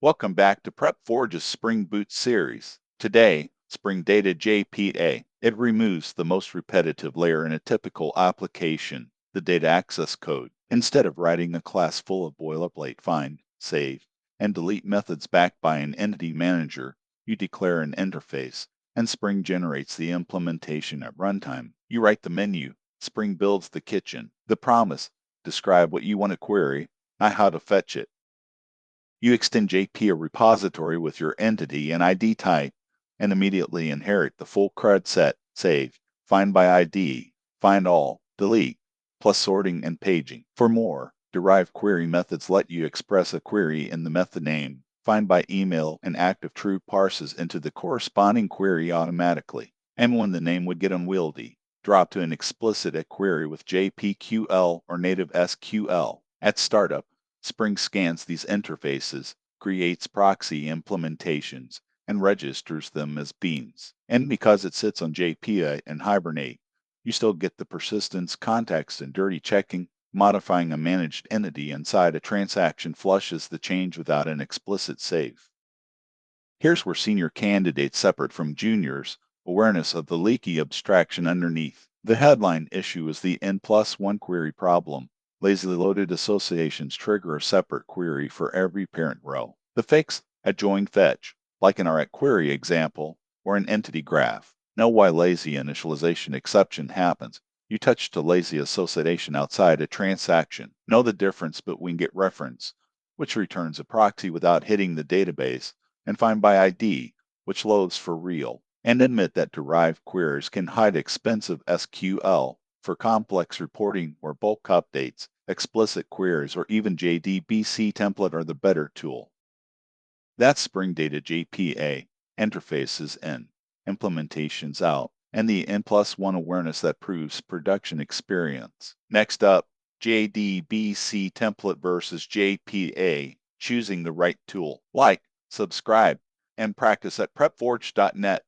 Welcome back to PrepForge's Spring Boot series. Today, Spring Data JPA. It removes the most repetitive layer in a typical application, the data access code. Instead of writing a class full of boilerplate find, save, and delete methods backed by an entity manager, you declare an interface, and Spring generates the implementation at runtime. You write the menu, Spring builds the kitchen. The promise, describe what you want to query, not how to fetch it. You extend JPA repository with your entity and ID type and immediately inherit the full CRUD set, save, find by ID, find all, delete, plus sorting and paging. For more, derived query methods let you express a query in the method name, find by email, and active true parses into the corresponding query automatically. And when the name would get unwieldy, drop to an explicit query with JPQL or native SQL. At startup, Spring scans these interfaces, creates proxy implementations, and registers them as beans. And because it sits on JPA and Hibernate, you still get the persistence, context, and dirty checking. Modifying a managed entity inside a transaction flushes the change without an explicit save. Here's where senior candidates separate from juniors, awareness of the leaky abstraction underneath. The headline issue is the N+1 query problem. Lazily loaded associations trigger a separate query for every parent row. The fix, adjoin fetch, like in our query example, or an entity graph. Know why lazy initialization exception happens. You touch to lazy association outside a transaction. Know the difference between get reference, which returns a proxy without hitting the database, and find by ID, which loads for real. And admit that derived queries can hide expensive SQL for complex reporting or bulk updates. Explicit queries or even JDBC template are the better tool. That's Spring Data JPA, interfaces in, implementations out, and the N+1 awareness that proves production experience. Next up, JDBC template versus JPA, choosing the right tool. Like, subscribe, and practice at PrepForge.net.